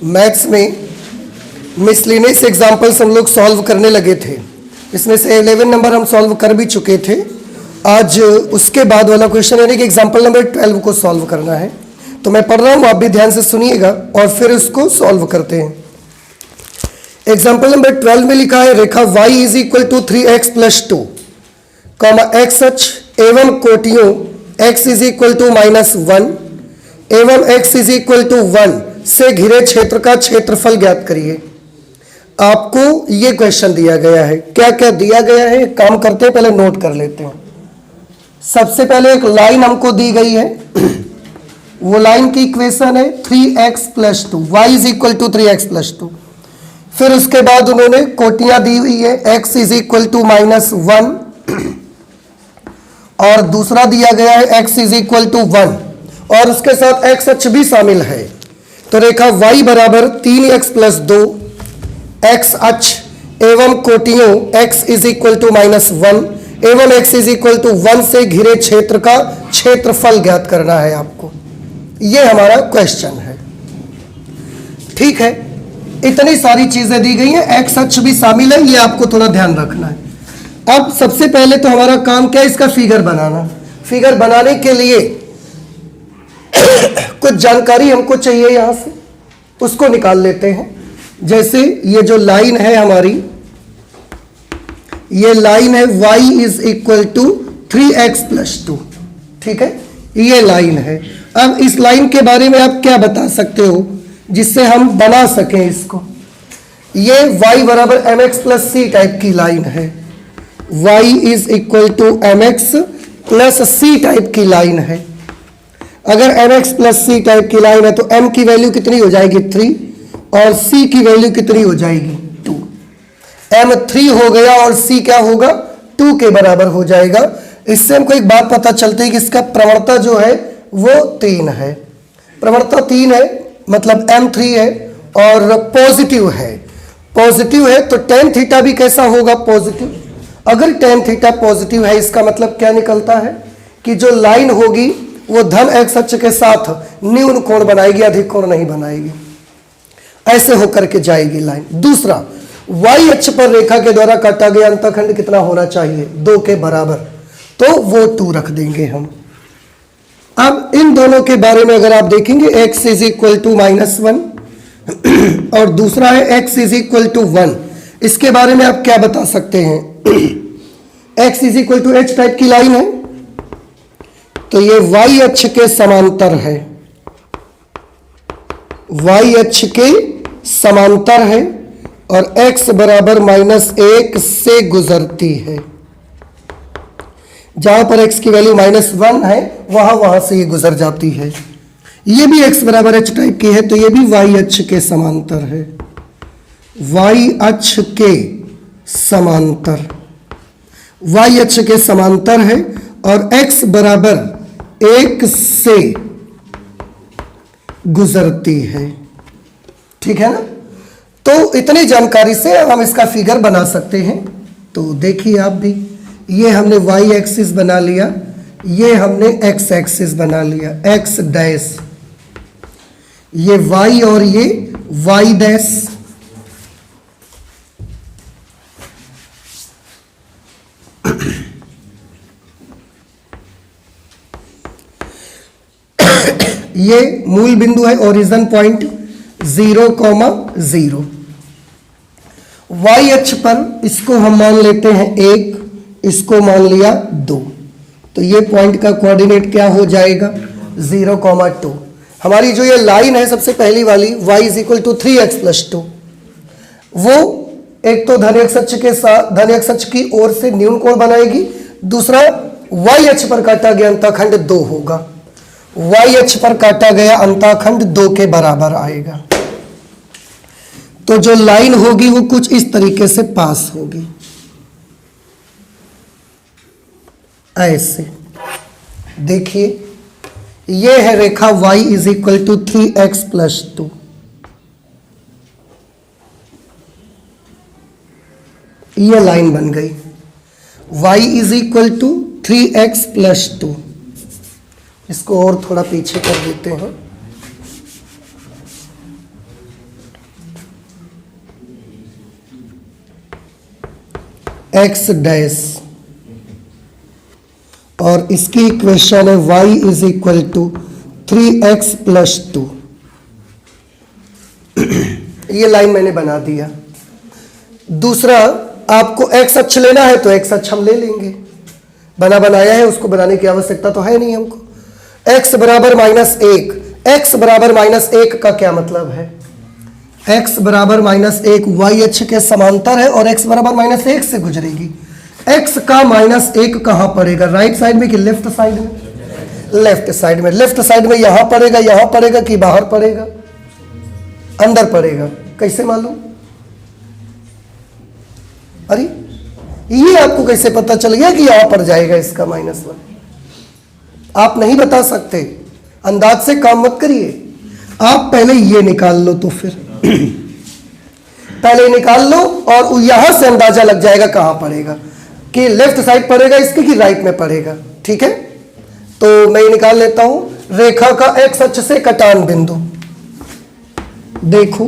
Maths में miscellaneous examples हम लोग सॉल्व करने लगे थे। इसमें से 11 नंबर हम सॉल्व कर भी चुके थे। आज उसके बाद वाला क्वेश्चन यानी कि एग्जाम्पल नंबर 12 को सॉल्व करना है। तो मैं पढ़ रहा हूँ, आप भी ध्यान से सुनिएगा और फिर उसको सॉल्व करते हैं। एग्जाम्पल नंबर 12 में लिखा है रेखा y is equal to 3x plus 2 x अक्ष एवं कोटियों x इज इक्वल टू -1 एवं x इज इक्वल टू 1 से घिरे क्षेत्र का क्षेत्रफल ज्ञात करिए। आपको ये क्वेश्चन दिया गया है। क्या क्या दिया गया है, काम करते हैं, पहले नोट कर लेते हैं। सबसे पहले एक लाइन हमको दी गई है, वो लाइन की इक्वेशन है 3x plus 2, y is equal to 3x plus 2। फिर उसके बाद उन्होंने कोटियां दी हुई है x इज इक्वल टू -1 और दूसरा दिया गया है x इज इक्वल टू 1 और उसके साथ x अक्ष भी शामिल है। तो रेखा y बराबर 3x प्लस 2 x अक्ष एवं कोटियों x इज इक्वल टू -1 एवं x इज इक्वल टू 1 से घिरे क्षेत्र का क्षेत्रफल ज्ञात करना है आपको। ये हमारा क्वेश्चन है। ठीक है, इतनी सारी चीजें दी गई हैं, x अक्ष भी शामिल है, ये आपको थोड़ा ध्यान रखना है। अब सबसे पहले तो हमारा काम क्या है, इसका फिगर बनाना। फिगर बनाने के लिए कुछ जानकारी हमको चाहिए, यहां से उसको निकाल लेते हैं। जैसे ये जो लाइन है हमारी, ये लाइन है y is equal to 3x plus 2। ठीक है, ये लाइन है। अब इस लाइन के बारे में आप क्या बता सकते हो जिससे हम बना सकें इसको। ये y बराबर mx प्लस c टाइप की लाइन है। y is equal to mx plus c type की लाइन है। अगर mx प्लस c टाइप की लाइन है तो m की वैल्यू कितनी हो जाएगी 3 और c की वैल्यू कितनी हो जाएगी 2। m 3 हो गया और c क्या होगा 2 के बराबर हो जाएगा। इससे हमको एक बात पता चलती है कि इसका प्रवणता जो है वो 3 है। प्रवणता 3 है मतलब m 3 है और पॉजिटिव है। पॉजिटिव है तो tan थीटा भी कैसा होगा पॉजिटिव। अगर tan थीटा पॉजिटिव है इसका मतलब क्या निकलता है कि जो लाइन होगी वो धन x अक्ष के साथ न्यून कोण बनाएगी, अधिक कोण नहीं बनाएगी, ऐसे होकर के जाएगी लाइन। दूसरा, y अक्ष पर रेखा के द्वारा काटा गया अंतःखंड कितना होना चाहिए 2 के बराबर, तो वो 2 रख देंगे हम। अब इन दोनों के बारे में अगर आप देखेंगे x इज इक्वल टू -1 और दूसरा है x इज इक्वल टू 1, इसके बारे में आप क्या बता सकते हैं। x is equal to h type की लाइन है तो ये y अक्ष के समांतर है, y अक्ष के समांतर है और x बराबर -1 से गुजरती है। जहां पर x की वैल्यू -1 है वहां से ये गुजर जाती है। ये भी x बराबर h टाइप की है तो ये भी y अक्ष के समांतर है, y अक्ष के समांतर, y अक्ष के समांतर है और x बराबर 1 से गुजरती है। ठीक है ना। तो इतनी जानकारी से हम इसका फिगर बना सकते हैं। तो देखिए आप भी, ये हमने y एक्सिस बना लिया, ये हमने x एक्सिस बना लिया, x डैश, ये y और ये y डैश। ये मूल बिंदु है, ओरिजिन पॉइंट 0,0। y अक्ष पर इसको हम मान लेते हैं 1, इसको मान लिया 2, तो ये पॉइंट का कोऑर्डिनेट क्या हो जाएगा 0,2। हमारी जो ये लाइन है सबसे पहली वाली y is equal to 3x plus 2, वो एक तो धन x अक्ष के साथ धन x अक्ष की ओर से न्यून कोण बनाएगी, दूसरा y अक्ष पर काटा गया अंतःखंड 2 होगा। y अक्ष पर काटा गया अंतःखंड 2 के बराबर आएगा। तो जो लाइन होगी वो कुछ इस तरीके से पास होगी, ऐसे। देखिए ये है रेखा y is equal to 3x plus 2। ये लाइन बन गई, y is equal to 3x plus 2। इसको और थोड़ा पीछे कर देते हैं। एक्स डैश, और इसकी इक्वेशन है y is equal to 3x plus 2। ये लाइन मैंने बना दिया। दूसरा, आपको x अक्ष लेना है तो x अक्ष हम ले लेंगे, बना बनाया है, उसको बनाने की आवश्यकता तो है नहीं हमको। x बराबर -1, x बराबर -1 का क्या मतलब है? x बराबर -1 y अक्ष के समांतर है और x बराबर -1 से गुजरेगी। x का -1 कहाँ पड़ेगा, राइट साइड में कि लेफ्ट साइड में? लेफ्ट साइड में। लेफ्ट साइड में यहां पड़ेगा कि बाहर पड़ेगा? अंदर पड़ेगा। कैसे मालूम? अरे ये आपको कैसे पता चल गया कि यहां पर जाएगा इसका -1? आप नहीं बता सकते, अंदाज से काम मत करिए। आप पहले ये निकाल लो, तो फिर पहले निकाल लो और यहां से अंदाजा लग जाएगा कहां पड़ेगा, कि लेफ्ट साइड पड़ेगा इसके कि राइट में पड़ेगा। ठीक है, तो मैं निकाल लेता हूं। रेखा का एक्स अक्ष से कटान बिंदु, देखो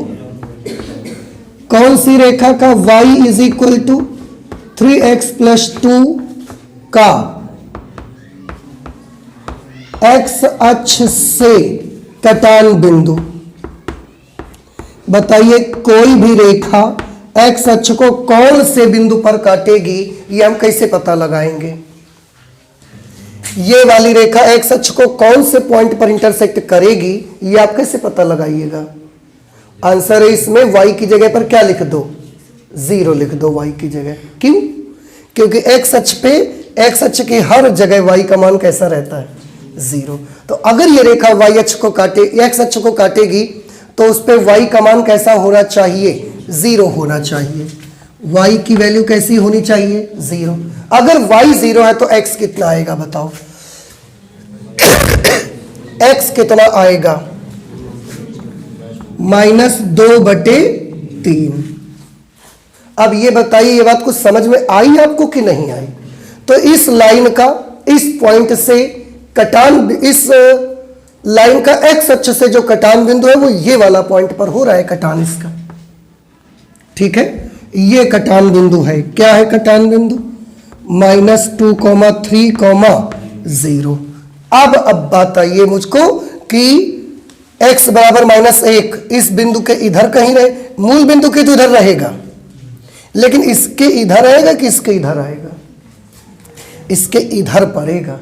कौन सी रेखा का y is equal to 3x plus 2 का x अक्ष से कटान बिंदु। बताइए कोई भी रेखा x अक्ष को कौन से बिंदु पर काटेगी, ये हम कैसे पता लगाएंगे? ये वाली रेखा x अक्ष को कौन से पॉइंट पर इंटरसेक्ट करेगी, ये आप कैसे पता लगाइएगा? आंसर है इसमें y की जगह पर क्या लिख दो? 0 लिख दो y की जगह। क्यों? क्योंकि x अक्ष पे, x अक्ष की हर जगह y का मान कैसा रहता है? 0। तो अगर ये रेखा y अक्ष को काटे, x अक्ष को काटेगी, तो उस पे y का मान कैसा होना चाहिए? 0 होना चाहिए। y की वैल्यू कैसी होनी चाहिए? 0। अगर y 0 है तो x कितना आएगा बताओ? x कितना आएगा? -2/3। अब ये बताइए, ये बात कुछ समझ में आई आपको कि नहीं आई? तो इस लाइन का, इस पॉइंट से कटान, इस लाइन का एक्स अक्ष से जो कटान बिंदु है वो ये वाला पॉइंट पर हो रहा है कटान इसका। ठीक है, ये कटान बिंदु है। क्या है कटान बिंदु? -2,3,0। अब बात आइए मुझको कि x बराबर -1 इस बिंदु के इधर कहीं रहे, मूल बिंदु के तो इधर रहेगा, लेकिन इसके इधर आएगा कि इसके इधर आएगा? इसके इधर पड़ेगा।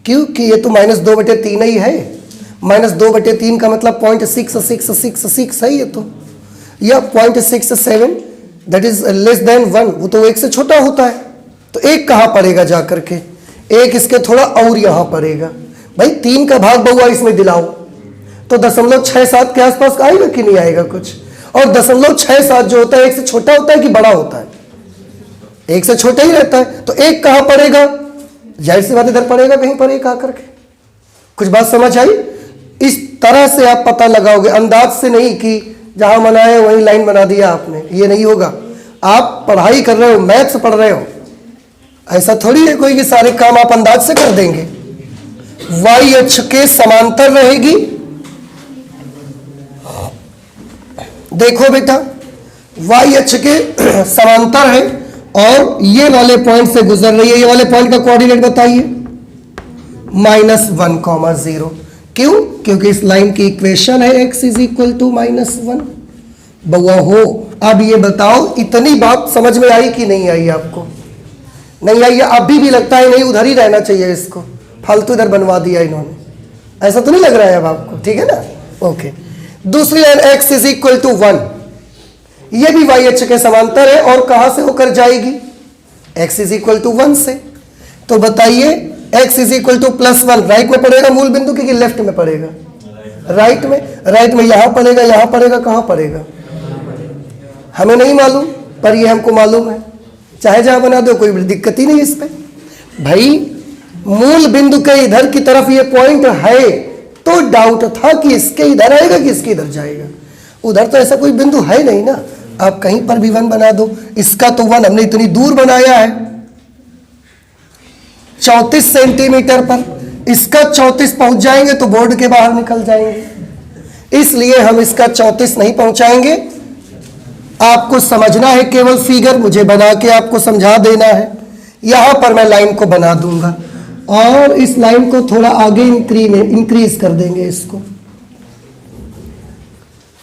क्योंकि ये तो -2/3 ही है। -2/3 का मतलब 0.6666 है ये तो, या 0.67, दैट इज लेस देन 1। वो तो 1 से छोटा होता है। तो 1 कहाँ पड़ेगा जा करके? 1 इसके थोड़ा और यहां पड़ेगा। भाई 3 का भाग बहुआ इसमें दिलाओ तो 0.67 के आसपास आएगा कि नहीं आएगा कुछ? और 0.67 जो होता है 1 से छोटा होता है कि बड़ा होता है? 1 से छोटा ही रहता है। तो 1 कहां पड़ेगा? जाहिर सी बात इधर पड़ेगा कहीं पर 1 आकर के। कुछ बात समझ आई? इस तरह से आप पता लगाओगे, अंदाज से नहीं कि जहां मना है वहीं लाइन बना दिया आपने, ये नहीं होगा। आप पढ़ाई कर रहे हो, मैथ्स पढ़ रहे हो, ऐसा थोड़ी है कोई कि सारे काम आप अंदाज से कर देंगे। y अक्ष के समांतर रहेगी। देखो बेटा, y अक्ष के समांतर है और ये वाले पॉइंट से गुजर रही है। ये वाले पॉइंट का कोऑर्डिनेट बताइए, -1,0। क्यों? क्योंकि इस लाइन की इक्वेशन है x इज इक्वल टू -1। बउआ हो, अब ये बताओ इतनी बात समझ में आई कि नहीं आई आपको? नहीं आई? अभी भी लगता है नहीं उधर ही रहना चाहिए, इसको फालतू इधर बनवा दिया इन्होंने, ऐसा तो नहीं लग रहा है अब आपको? ठीक है ना? ओके। दूसरी line x is equal to 1, ये भी y अक्ष के समांतर है और कहां से होकर जाएगी? x इज इक्वल टू 1 से। तो बताइए x is equal to +1 right में पड़ेगा मूल बिंदु की लेफ्ट में पड़ेगा? राइट में। राइट में यहां पड़ेगा, यहां पड़ेगा, कहां पड़ेगा? हमें नहीं मालूम, पर ये हमको मालूम है। चाहे जहां बना दो, कोई दिक्कत ही नहीं इस पे। भाई मूल बिंदु के इधर की तरफ ये पॉइंट है, तो डाउट था कि इसके इधर आएगा कि इसके इधर जाएगा। उधर तो ऐसा कोई बिंदु है नहीं ना। आप कहीं पर भी 1 बना दो। इसका तो 1 हमने इतनी दूर बनाया है 34 सेंटीमीटर पर, इसका 34 पहुंच जाएंगे तो बोर्ड के बाहर निकल जाएंगे, इसलिए हम इसका 34 नहीं पहुंचाएंगे। आपको समझना है केवल फिगर, मुझे बना के आपको समझा देना है। यहां पर मैं लाइन को बना दूंगा और इस लाइन को थोड़ा आगे इंक्रीज कर देंगे इसको,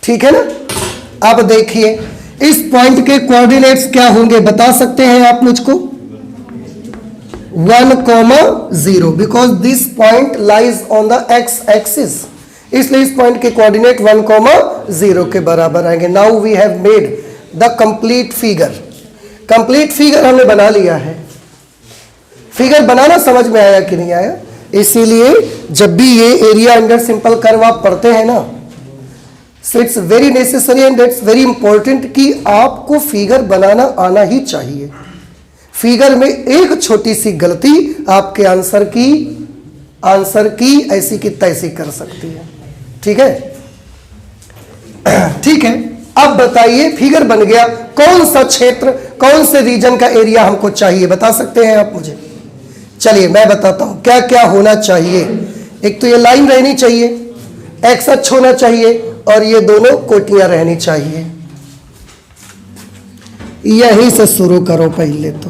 ठीक है ना। अब देखिए इस पॉइंट के कोऑर्डिनेट्स क्या होंगे बता सकते हैं आप मुझको? 1,0 because this point lies on the x axis, इसलिए इस पॉइंट के कोऑर्डिनेट 1,0 के बराबर आएंगे। Now we have made the complete figure. Complete figure हमने बना लिया है। फिगर बनाना समझ में आया कि नहीं आया? इसीलिए जब भी ये एरिया अंडर सिंपल कर्व आप पढ़ते हैं ना, so it's very necessary and it's very important कि आपको फिगर बनाना आना ही चाहिए। फिगर में एक छोटी सी गलती आपके आंसर की ऐसी की तैसी कर सकती है, ठीक है। ठीक है, अब बताइए फिगर बन गया, कौन सा क्षेत्र, कौन से रीजन का एरिया हमको चाहिए बता सकते हैं आप मुझे? चलिए मैं बताता हूं क्या क्या होना चाहिए। एक तो ये लाइन रहनी चाहिए, एक्स अक्ष होना चाहिए और ये दोनों कोटियां रहनी चाहिए। यहीं से शुरू करो पहले तो।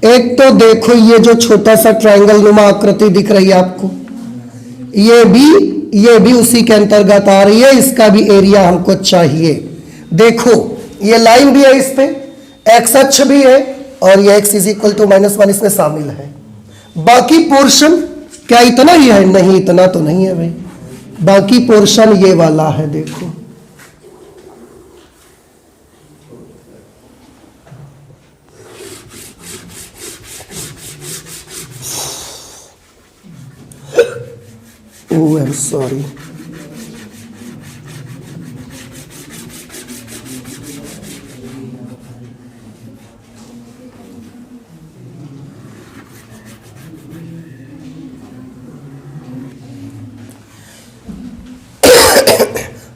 एक तो देखो ये जो छोटा सा ट्रायंगल नुमा आकृति दिख रही है आपको, ये भी उसी के अंतर्गत आ रही है, इसका भी एरिया हमको चाहिए। देखो ये लाइन भी है, इस पे एक्स अक्ष भी है और ये x = -1 इसमें शामिल है। बाकी पोर्शन क्या इतना ही है? नहीं, इतना तो नहीं है भाई। बाकी पोर्शन ये वाला है, देखो आई एम सॉरी।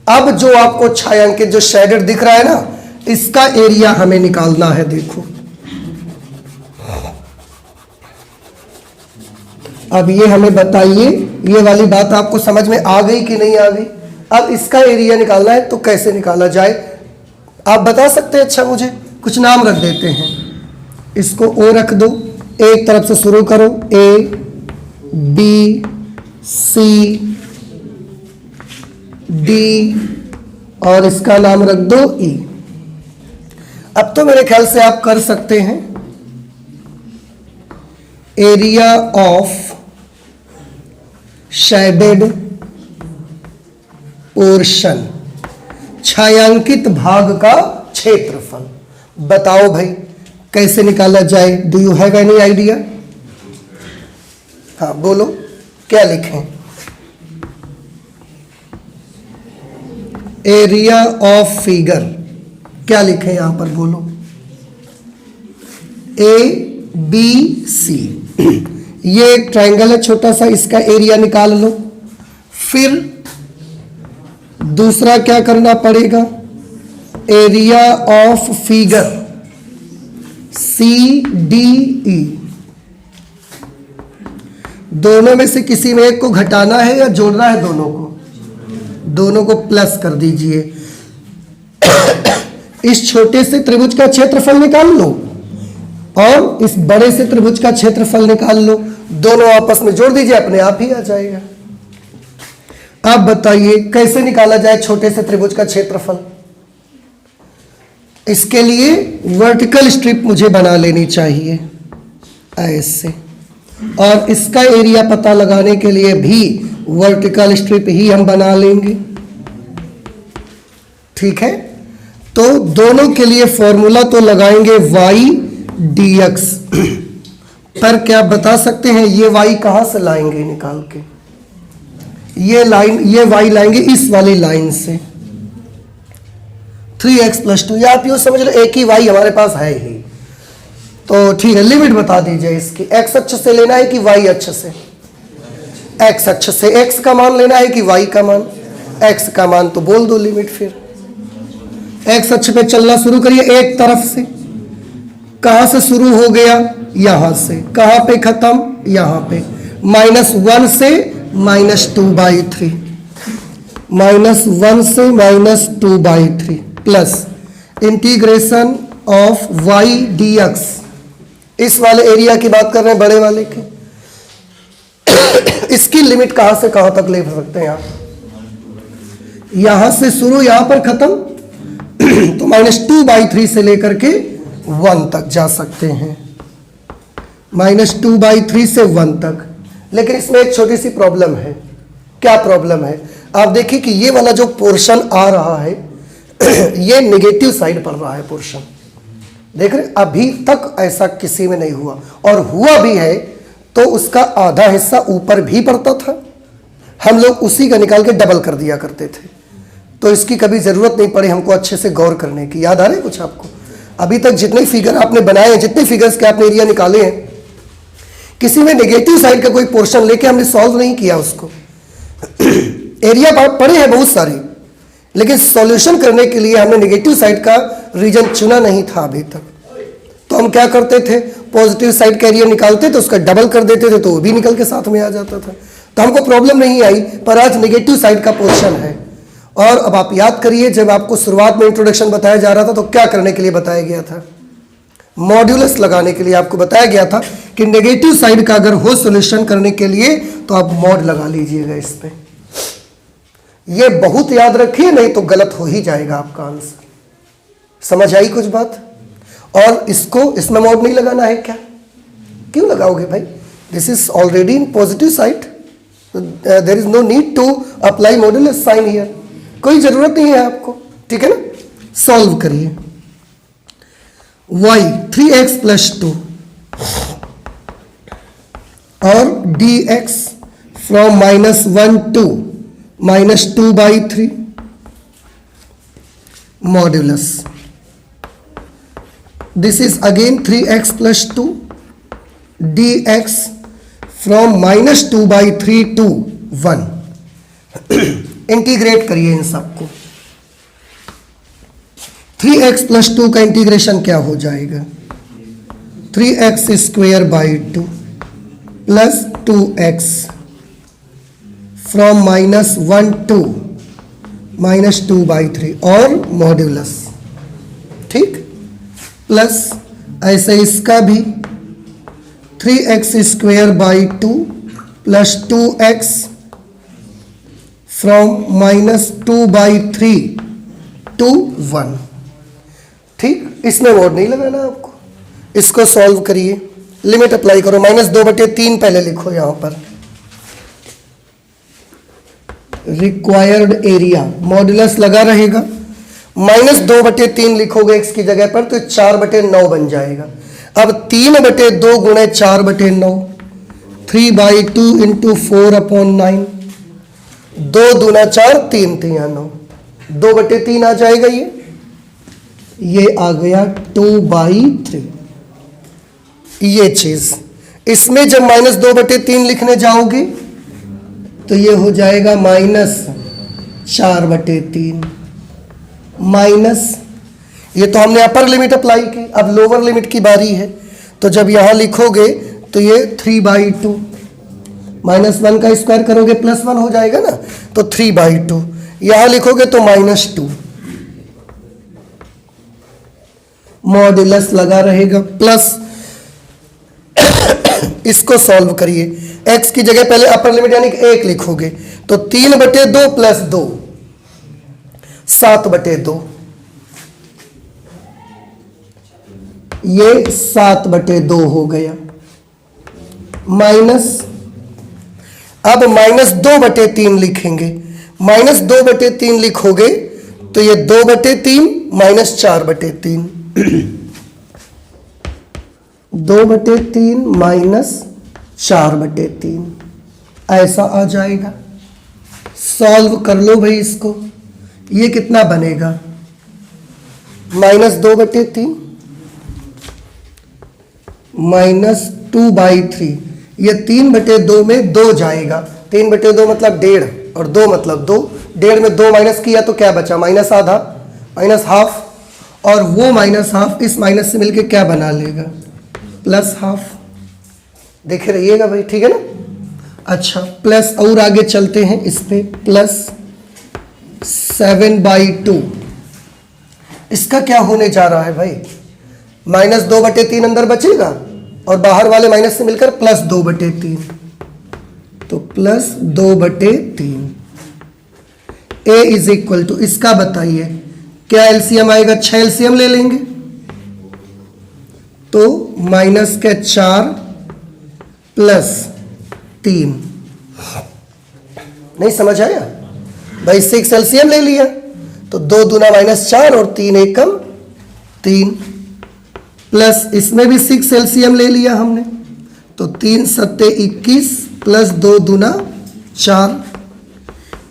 अब जो आपको छायांकित जो शेडेड दिख रहा है ना, इसका एरिया हमें निकालना है। देखो अब ये हमें बताइए, ये वाली बात आपको समझ में आ गई कि नहीं आ गई? अब इसका एरिया निकालना है तो कैसे निकाला जाए आप बता सकते हैं? अच्छा मुझे कुछ नाम रख देते हैं, इसको ओ रख दो, एक तरफ से शुरू करो, A B C D और इसका नाम रख दो E। अब तो मेरे ख्याल से आप कर सकते हैं। एरिया ऑफ शेडेड पोर्शन, छायांकित भाग का क्षेत्रफल। बताओ भाई कैसे निकाला जाए? Do you have any idea? हाँ बोलो, क्या लिखें? एरिया ऑफ फिगर क्या लिखें यहां पर? बोलो। ABC, ये एक ट्रायंगल है छोटा सा, इसका एरिया निकाल लो। फिर दूसरा क्या करना पड़ेगा? एरिया ऑफ फिगर CDE, दोनों में से किसी में एक को घटाना है या जोड़ना है? दोनों को, दोनों को प्लस कर दीजिए। इस छोटे से त्रिभुज का क्षेत्रफल निकाल लो और इस बड़े से त्रिभुज का क्षेत्रफल निकाल लो, दोनों आपस में जोड़ दीजिए, अपने आप ही आ जाएगा। आप बताइए कैसे निकाला जाए छोटे से त्रिभुज का क्षेत्रफल? इसके लिए वर्टिकल स्ट्रिप मुझे बना लेनी चाहिए ऐसे, और इसका एरिया पता लगाने के लिए भी वर्टिकल स्ट्रिप ही हम बना लेंगे, ठीक है। तो दोनों के लिए फॉर्मूला तो लगाएंगे y dx, पर क्या बता सकते हैं ये y कहां से लाएंगे निकाल के? ये लाइन, ये y लाएंगे इस वाली लाइन से, 3x + 2। या आप यूं समझ लो एक ही y हमारे पास है ही, तो ठीक है। लिमिट बता दीजिए इसकी, x अक्ष से लेना है कि y अक्ष से? x अक्ष से। x का मान लेना है कि y का मान? x का मान। तो बोल दो लिमिट फिर। x अक्ष पे चलना शुरू करिए एक तरफ से। कहां से शुरू हो गया? यहां से। कहां पे खत्म? यहां पे। -1 से -2/3, -1 से -2/3 plus integration of y dx। इस वाले एरिया की बात कर रहे हैं, बड़े वाले की। इसकी लिमिट कहां से कहां तक ले सकते हैं आप? यहां से शुरू, यहां पर खत्म, तो -2/3 से लेकर के 1 तक जा सकते हैं, -2/3 से 1 तक। लेकिन इसमें एक छोटी सी प्रॉब्लम है। क्या प्रॉब्लम है? आप देखिए कि ये वाला जो पोर्शन आ रहा है ये नेगेटिव साइड पड़ रहा है पोर्शन, देख रहे? अभी तक ऐसा किसी में नहीं हुआ, और हुआ भी है तो उसका आधा हिस्सा ऊपर भी पड़ता था, हम लोग उसी का निकाल के डबल कर दिया करते थे, तो इसकी कभी ज़रूरत नहीं पड़ी हमको अच्छे से गौर करने की। याद आ रहा है कुछ आपको? अभी तक जितने फिगर आपने बनाए हैं, जितने फिगर्स के आपने एरिया निकाले हैं, किसी में नेगेटिव साइड का कोई पोर्शन लेके हमने सॉल्व नहीं किया उसको। एरिया पड़े हैं बहुत सारे, लेकिन सॉल्यूशन करने के लिए हमने नेगेटिव साइड का रीजन चुना नहीं था अभी तक। तो हम क्या करते थे, पॉजिटिव साइड का एरिया निकालते तो उसका डबल कर देते थे, तो वो भी निकल के साथ में आ जाता था, तो हमको प्रॉब्लम नहीं आई। पर आज नेगेटिव साइड का पोर्शन है। और अब आप याद करिए, जब आपको शुरुआत में इंट्रोडक्शन बताया जा रहा था तो क्या करने के लिए बताया गया था? मॉड्यूलस लगाने के लिए आपको बताया गया था कि नेगेटिव साइड का अगर हो सॉल्यूशन करने के लिए तो आप मॉड लगा लीजिएगा इस पे। ये बहुत याद रखिए, नहीं तो गलत हो ही जाएगा आपका आंसर। समझ आई कुछ बात? और इसको, इसमें मॉड नहीं लगाना है क्या? क्यों लगाओगे भाई? This is already in positive side, there is no need to apply modulus sign here, कोई जरूरत नहीं है आपको, ठीक है ना? सॉल्व करिए। y 3x + 2 और dx from -1 to -2/3 modulus. This is again 3x + 2 dx from -2/3 to 1। Integrate करिए इन सबको। 3x + 2 का इंटीग्रेशन क्या हो जाएगा? 3x² 2 + 2x फ्रॉम -1 to -2/3 और मॉड्यूलस, ठीक? प्लस ऐसे इसका भी 3x² 2 + 2x फ्रॉम -2/3 to 1, ठीक? इसमें मॉड नहीं लगाना आपको। इसको सॉल्व करिए, लिमिट अप्लाई करो, -2/3 पहले लिखो यहां पर। रिक्वायर्ड एरिया मॉड्यूलस लगा रहेगा, -2/3 लिखोगे x की जगह पर तो 4/9 बन जाएगा। अब 3/2 गुणे 4/9, 3/2 × 4/9, 2 दूना 4, 3 तिया 9, 2/3 आ जाएगा। ये आ गया 2/3। ये चीज, इसमें जब -2/3 लिखने जाओगे तो ये हो जाएगा -4/3 माइनस, ये तो हमने अपर लिमिट अप्लाई की, अब लोअर लिमिट की बारी है। तो जब यहां लिखोगे तो ये 3/2, -1 का स्क्वायर करोगे +1 हो जाएगा ना, तो 3/2। यहां लिखोगे तो -2, मॉड्यूलस लगा रहेगा प्लस। इसको सॉल्व करिए, x की जगह पहले अपर लिमिट यानी कि 1 लिखोगे तो 3/2 + 2 7/2, ये 7/2 हो गया। माइनस, अब -2/3 लिखेंगे, -2/3 लिखोगे तो ये 2/3 -4/3, 2/3 -4/3 ऐसा आ जाएगा। सॉल्व कर लो भाई इसको, ये कितना बनेगा? -2/3 -2/3, ये 3/2 में 2 जाएगा, 3/2 मतलब 1.5 और 2 मतलब 2, 1.5 में 2 माइनस किया तो क्या बचा? -आधा, -हाफ, और वो -हाफ इस माइनस से मिलके क्या बना लेगा? +हाफ। देखे रहिएगा भाई, ठीक है ना? अच्छा, प्लस और आगे चलते हैं इस पे, प्लस 7/2। इसका क्या होने जा रहा है भाई? -2/3 अंदर बचेगा और बाहर वाले माइनस से मिलकर +2/3, तो +2/3। ए इज इक्वल टू, इसका बताइए क्या एलसीएम आएगा? 6 एलसीएम ले लेंगे तो -4 +3। नहीं समझ आया भाई? 6 एलसीएम ले लिया तो 2 दूना -4 और 3 एकम 3, प्लस इसमें भी 6 एलसीएम ले लिया हमने तो 3 सत्ते 21 प्लस 2 दूना 4।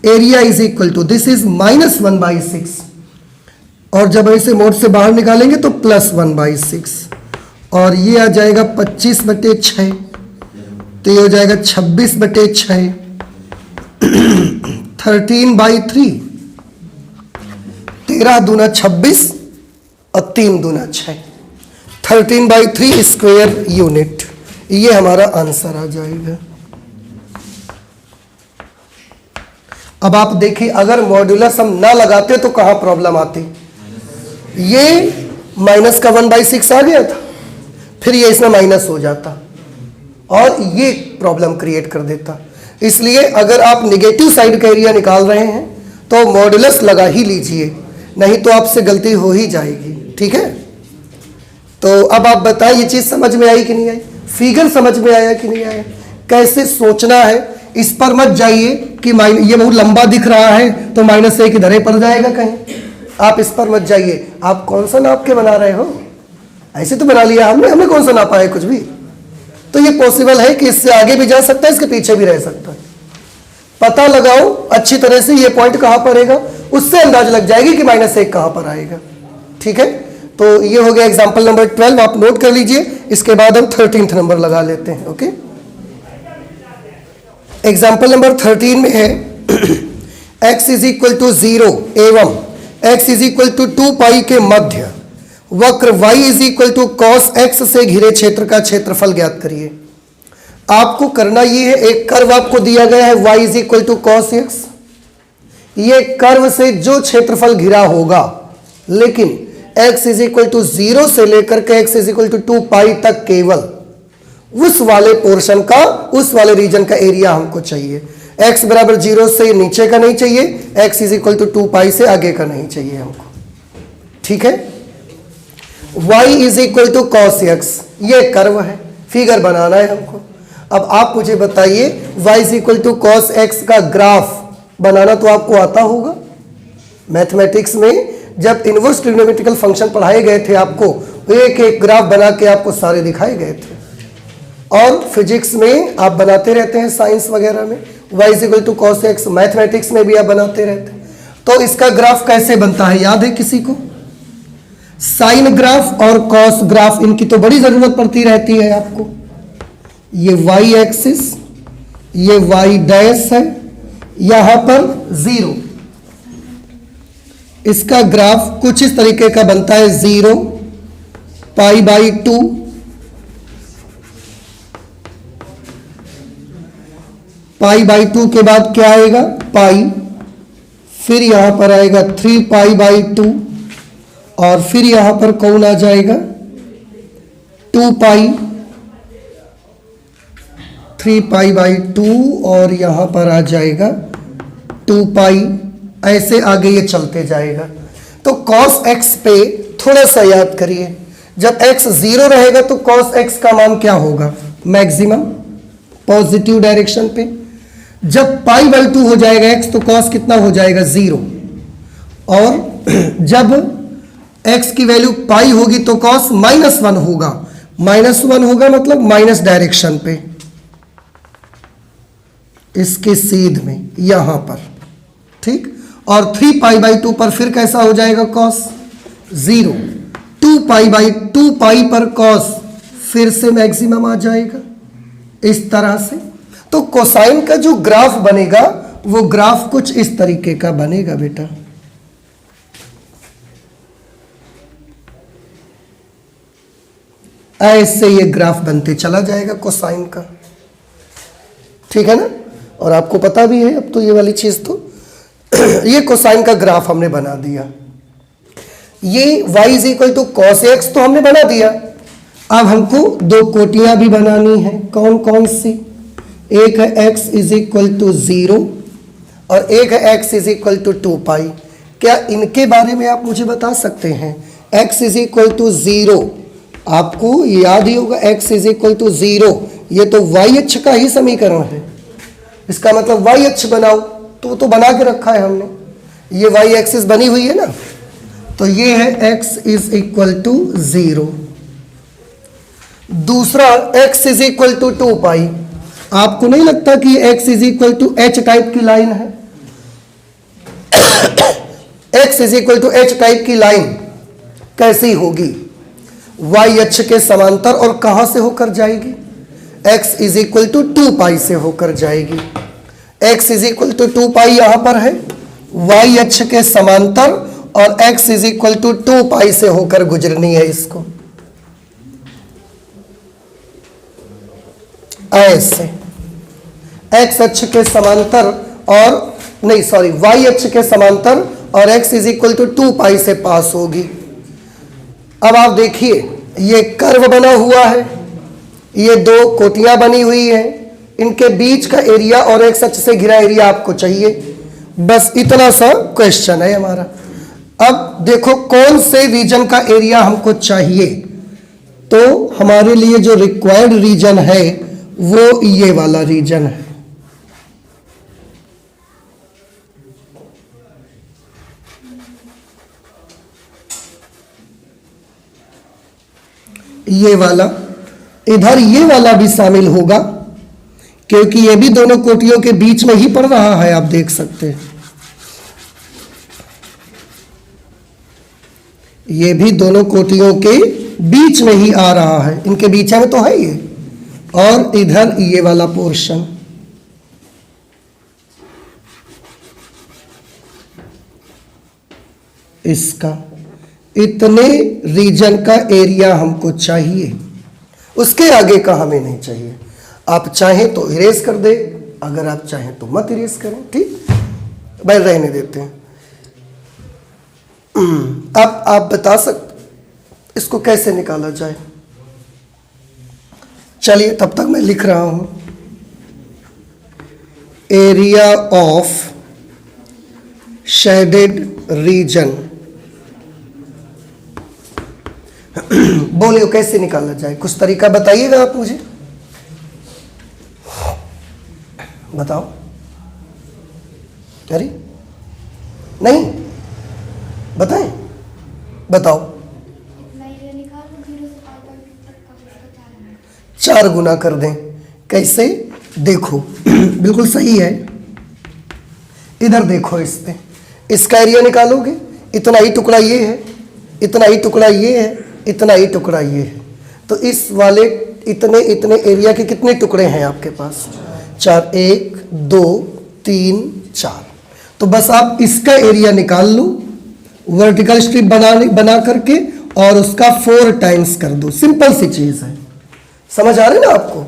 Area is equal to, this is -1/6 और जब इसे मोड से बाहर निकालेंगे तो +1/6 और ये आ जाएगा 25/6, तो ये हो जाएगा 26/6। 13/3, 13 दूना 26 और 3 दूना 6, 13/3 स्क्वायर यूनिट। ये हमारा आंसर आ जाएगा। अब आप देखिए, अगर मॉड्यूलस हम ना लगाते तो कहां प्रॉब्लम आती? ये माइनस का 1/6 आ गया था, फिर ये इसमें माइनस हो जाता और ये प्रॉब्लम क्रिएट कर देता। इसलिए अगर आप नेगेटिव साइड का एरिया निकाल रहे हैं तो मॉड्यूलस लगा ही लीजिए, नहीं तो आपसे गलती हो ही जाएगी। ठीक है, तो अब आप बताएं ये चीज समझ में आई कि नहीं आई? फिगर समझ में आया कि नहीं आया? कैसे सोचना है, इस पर मत जाइए कि ये बहुत लंबा दिख रहा है तो -1 इधर ही पड़ जाएगा कहीं। आप इस पर मत जाइए। आप कौन सा नाप के बना रहे हो? ऐसे तो बना लिया हमने कौन सा नापा है कुछ भी? तो ये पॉसिबल है कि इससे आगे भी जा सकता है, इसके पीछे भी रह सकता है। पता लगाओ अच्छी तरह से ये पॉइंट कहां पर रहेगा, उससे अंदाज लग जाएगी कि -1 कहां पर आएगा। ठीक है, तो ये हो गया एग्जांपल नंबर 12, आप नोट कर लीजिए। इसके बाद हम 13th नंबर लगा लेते हैं। ओके, एग्जाम्पल नंबर 13 में है x इज इक्वल टू 0 एवं x इज इक्वल टू 2π के मध्य वक्र y is equal to cos x से घिरे क्षेत्र का क्षेत्रफल ज्ञात करिए। आपको करना ये है, एक कर्व आपको दिया गया है y is equal to cos x। ये कर्व से जो क्षेत्रफल घिरा होगा, लेकिन x इज इक्वल टू 0 से लेकर के x इज इक्वल टू 2π तक केवल उस वाले पोर्शन का, उस वाले रीजन का एरिया हमको चाहिए। x बराबर 0 से नीचे का नहीं चाहिए, x इज इक्वल टू 2π से आगे का नहीं चाहिए हमको। ठीक है, y is equal to cos x, ये कर्व है, फिगर बनाना है हमको। अब आप मुझे बताइए y is equal to cos x का ग्राफ बनाना तो आपको आता होगा। मैथमेटिक्स में जब इनवर्स ट्रिग्नोमेट्रिकल फंक्शन पढ़ाए गए थे आपको, एक एक ग्राफ बना के आपको सारे दिखाए गए थे। और फिजिक्स में आप बनाते रहते हैं, साइंस वगैरह में y is equal to cos x, mathematics में भी आप बनाते रहते हैं। तो इसका ग्राफ कैसे बनता है याद है किसी को? साइन ग्राफ और कॉस ग्राफ, इनकी तो बड़ी जरूरत पड़ती रहती है आपको। ये y एक्सिस, ये y डैश है, यहां पर 0। इसका ग्राफ कुछ इस तरीके का बनता है, 0 π/2 π/2 के बाद क्या आएगा? पाई, फिर यहां पर आएगा 3π/2 और फिर यहां पर कौन आ जाएगा? 2π, 3π/2 और यहां पर आ जाएगा 2π। ऐसे आगे ये चलते जाएगा। तो cos x पे थोड़ा सा याद करिए, जब x 0 रहेगा तो cos x का मान क्या होगा? मैक्सिमम पॉजिटिव डायरेक्शन पे। जब π/2 हो जाएगा x तो cos कितना हो जाएगा? 0। और जब x की वैल्यू π होगी तो cos -1 होगा। -1 होगा मतलब माइनस डायरेक्शन पे, इसके सीध में यहां पर। ठीक, और 3π/2 पर फिर कैसा हो जाएगा? cos 0। 2π पर cos फिर से मैक्सिमम आ जाएगा, इस तरह से। तो कोसाइन का जो ग्राफ बनेगा वो ग्राफ कुछ इस तरीके का बनेगा बेटा। ऐसे ये ग्राफ बनते चला जाएगा कोसाइन का। ठीक है ना? और आपको पता भी है अब तो ये वाली चीज तो। ये कोसाइन का ग्राफ हमने बना दिया। ये y is equal to cos x तो हमने बना दिया। अब हमको दो कोटियां भी बनानी है। कौन कौन सी? एक है x इज इक्वल टू 0 और एक है x इज इक्वल टू 2 पाई। क्या इनके बारे में आप मुझे बता सकते हैं? x इज इक्वल टू 0, आपको याद ही होगा x इज इक्वल टू 0, ये तो y अक्ष का ही समीकरण है। इसका मतलब y अक्ष बनाओ, तो बना के रखा है हमने, ये y एक्सिस बनी हुई है ना, तो ये है x इज इक्वल टू 0। दूसरा x is equal to 2 pi. आपको नहीं लगता कि x is equal to h type की लाइन है? x is equal to h type की लाइन कैसी होगी? y अक्ष के समांतर और कहां से होकर जाएगी? x इज इक्वल टू 2 पाई से होकर जाएगी। x इज इक्वल टू 2 पाई यहां पर है, y अक्ष के समांतर और x इज इक्वल टू 2 पाई से होकर गुजरनी है इसको, ऐसे x अक्ष के समांतर और नहीं सॉरी y अक्ष के समांतर और x इज इक्वल टू 2 पाई से पास होगी। अब आप देखिए ये कर्व बना हुआ है, ये दो कोटियां बनी हुई हैं, इनके बीच का एरिया और x अक्ष से घिरा एरिया आपको चाहिए। बस इतना सा क्वेश्चन है हमारा। अब देखो कौन से रीजन का एरिया हमको चाहिए, तो हमारे लिए जो रिक्वायर्ड रीजन है वो ये वाला रीजन है। ये वाला, इधर ये वाला भी शामिल होगा क्योंकि ये भी दोनों कोटियों के बीच में ही पड़ रहा है, आप देख सकते हैं। ये भी दोनों कोटियों के बीच में ही आ रहा है, इनके बीच में तो है ये, और इधर ये वाला पोर्शन। इसका इतने रीजन का एरिया हमको चाहिए, उसके आगे का हमें नहीं चाहिए। आप चाहें तो इरेज कर दे, अगर आप चाहें तो मत इरेज करें, ठीक, भाई रहने देते हैं। अब आप बता सकते इसको कैसे निकाला जाए? चलिए तब तक मैं लिख रहा हूं, एरिया ऑफ शेडेड रीजन। बोलिए कैसे निकाला जाए, कुछ तरीका बताइएगा आप मुझे, बताओ। अरे नहीं बताएं, बताओ। 4 गुना कर दें, कैसे? देखो बिल्कुल सही है, इधर देखो, इस पे इसका एरिया निकालोगे, इतना ही टुकड़ा ये है, इतना ही टुकड़ा ये है, इतना ही टुकड़ा ये है, तो इस वाले इतने इतने एरिया के कितने टुकड़े हैं आपके पास? 4, 1 2 3 4। तो बस आप इसका एरिया निकाल लो, वर्टिकल स्ट्रिप बना करके और उसका 4 टाइम्स कर दो, सिंपल सी चीज है। समझ आ रही ना आपको?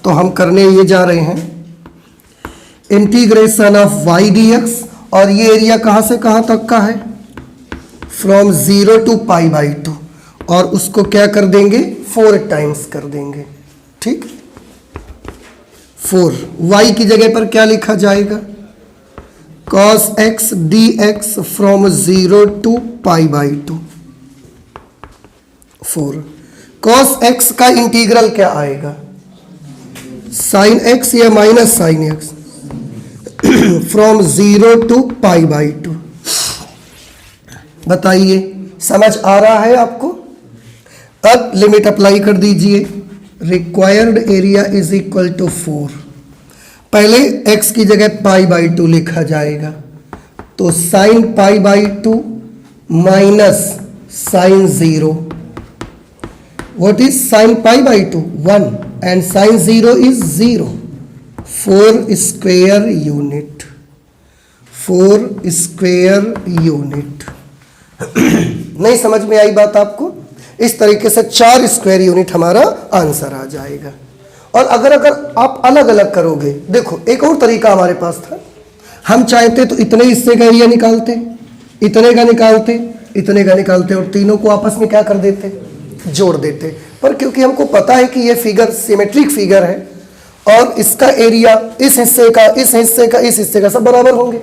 तो हम करने ये जा रहे हैं इंटीग्रेशन ऑफ y dx, और ये एरिया कहां से कहां तक का है? फ्रॉम 0 टू π/2, और उसको क्या कर देंगे? 4 टाइम्स कर देंगे, ठीक। 4 y की जगह पर क्या लिखा जाएगा? cos x dx from 0 to π/2। 4 cos x का इंटीग्रल क्या आएगा? sin x या minus sin x from 0 to π/2। बताइए समझ आ रहा है आपको? अब लिमिट अप्लाई कर दीजिए, required area is equal to 4। पहले x की जगह π/2 लिखा जाएगा, तो sin π/2 minus sin 0। What is sin π/2? 1 and sin 0 is 0। 4 square unit, 4 square unit. नहीं समझ में आई बात आपको? इस तरीके से 4 स्क्वायर यूनिट हमारा आंसर आ जाएगा। और अगर आप अलग अलग करोगे, देखो एक और तरीका हमारे पास था, हम चाहते तो इतने हिस्से का एरिया निकालते, इतने का निकालते, इतने का निकालते और तीनों को आपस में क्या कर देते, जोड़ देते। पर क्योंकि हमको पता है कि ये फिगर सिमेट्रिक फिगर है और इसका एरिया इस हिस्से का, इस हिस्से का, इस हिस्से का सब बराबर होंगे,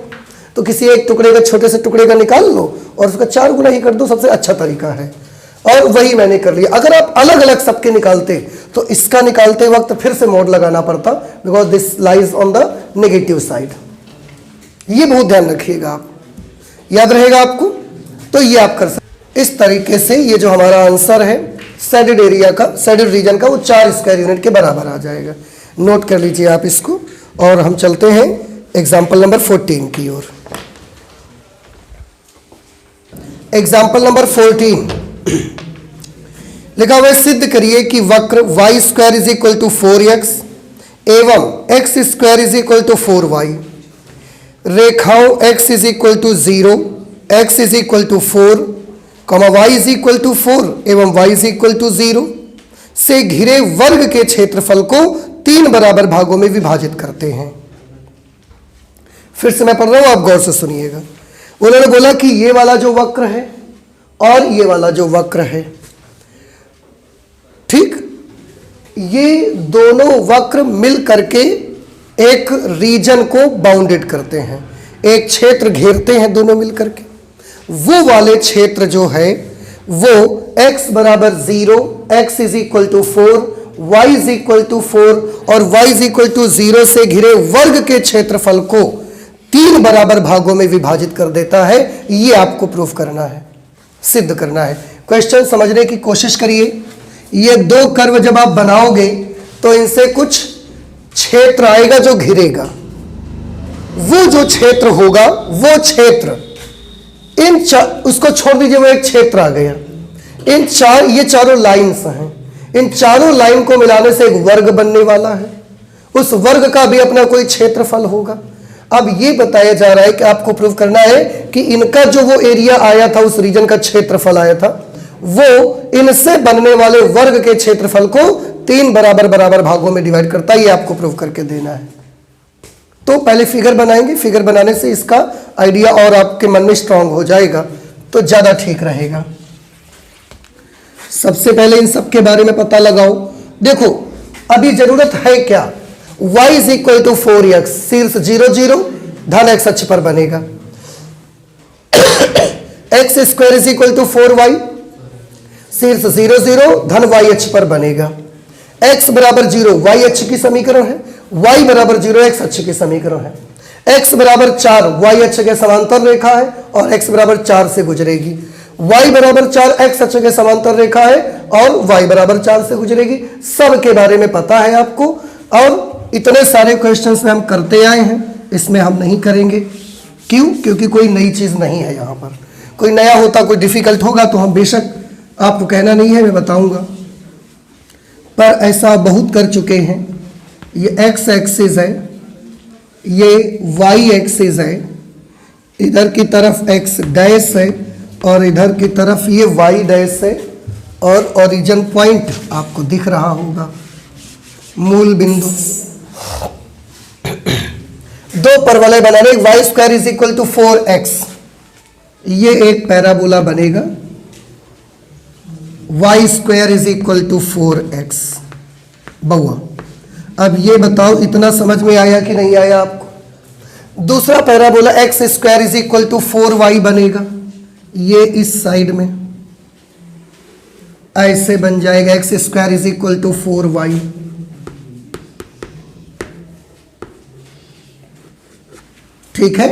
तो किसी एक टुकड़े का, छोटे से टुकड़े का निकाल लो और उसका 4 गुना ही कर दो, सबसे अच्छा तरीका है। और वही मैंने कर लिया। अगर आप अलग अलग सबके निकालते तो इसका निकालते वक्त फिर से मोड लगाना पड़ता, because this lies on the negative side. ये बहुत ध्यान रखिएगा, आप याद रहेगा आपको। तो ये आप कर सकते इस तरीके से। ये जो हमारा आंसर है शेडेड एरिया का, शेडेड रीजन का, वो 4 स्क्वायर यूनिट के बराबर आ जाएगा। नोट कर लीजिए आप इसको और हम चलते हैं एग्जाम्पल नंबर 14 की ओर। एग्जाम्पल नंबर 14 लिखा हुआ है, सिद्ध करिए कि वक्र y square is equal to 4x एवं x square is equal to 4y रेखाओं x is equal to 0, x is equal to 4, y is equal to 4 एवं y इज इक्वल टू 0 से घिरे वर्ग के क्षेत्रफल को 3 बराबर भागों में विभाजित करते हैं। फिर से मैं पढ़ रहा हूं, आप गौर से सुनिएगा। उन्होंने बोला कि ये वाला जो वक्र है और ये वाला जो वक्र है, ठीक, ये दोनों वक्र मिल करके एक रीजन को बाउंडेड करते हैं, एक क्षेत्र घेरते हैं दोनों मिल करके। वो वाले क्षेत्र जो है वो x बराबर 0, x is equal to 4, y is equal to 4 और y इज इक्वल टू 0 से घिरे वर्ग के क्षेत्रफल को 3 बराबर भागों में विभाजित कर देता है। ये आपको प्रूफ करना है, सिद्ध करना है। क्वेश्चन समझने की कोशिश करिए। ये 2 कर्व जब आप बनाओगे तो इनसे कुछ क्षेत्र आएगा जो घिरेगा। वो जो क्षेत्र होगा, वो क्षेत्र उसको छोड़ दीजिए, वो एक क्षेत्र आ गया। ये चारों लाइन्स हैं, इन चारों लाइन को मिलाने से एक वर्ग बनने वाला है। उस वर्ग का भी अपना कोई क्षेत्रफल होगा। अब ये बताया जा रहा है कि आपको प्रूव करना है कि इनका जो वो एरिया आया था, उस रीजन का क्षेत्रफल आया था, वो इनसे बनने वाले वर्ग के क्षेत्रफल को 3 बराबर बराबर भागों में डिवाइड करता है। ये आपको प्रूव करके देना है। तो पहले फिगर बनाएंगे, फिगर बनाने से इसका आइडिया और आपके मन में स्ट्रांग हो जाएगा, तो ज्यादा ठीक रहेगा। सबसे पहले इन सब के बारे में पता लगाओ। देखो अभी जरूरत है क्या, y is equal to 4x, शीर्ष 0 0 धन x अक्ष पर बनेगा। x square is equal to 4y, शीर्ष 0 0 धन y अक्ष पर बनेगा। x बराबर 0 y अक्ष की समीकरण है, y बराबर 0 x अक्ष की समीकरण है। x बराबर 4 y अक्ष के समांतर रेखा है और x बराबर 4 से गुजरेगी। y बराबर 4 x अक्ष के समांतर रेखा है और y बराबर 4 से गुजरेगी। सब के बारे में पता है आपको, और इतने सारे क्वेश्चंस में हम करते आए हैं, इसमें हम नहीं करेंगे। क्यों? क्योंकि कोई नई चीज नहीं है यहाँ पर। कोई नया होता, कोई डिफिकल्ट होगा तो हम बेशक, आपको कहना नहीं है, मैं बताऊंगा, पर ऐसा बहुत कर चुके हैं। ये x एक्सिस है, ये y एक्सिस है, इधर की तरफ x डैश है और इधर की तरफ ये y डैश है, और ओरिजिन पॉइंट आपको दिख रहा होगा, मूल बिंदु। 2 परवलय बनाने, y square is equal to 4x, ये एक पैराबोला बनेगा। y square is equal to 4x। बउआ अब ये बताओ, इतना समझ में आया कि नहीं आया आपको? दूसरा parabola x square is equal to 4y बनेगा। ये इस साइड में ऐसे बन जाएगा, x square is equal to 4y। ठीक है,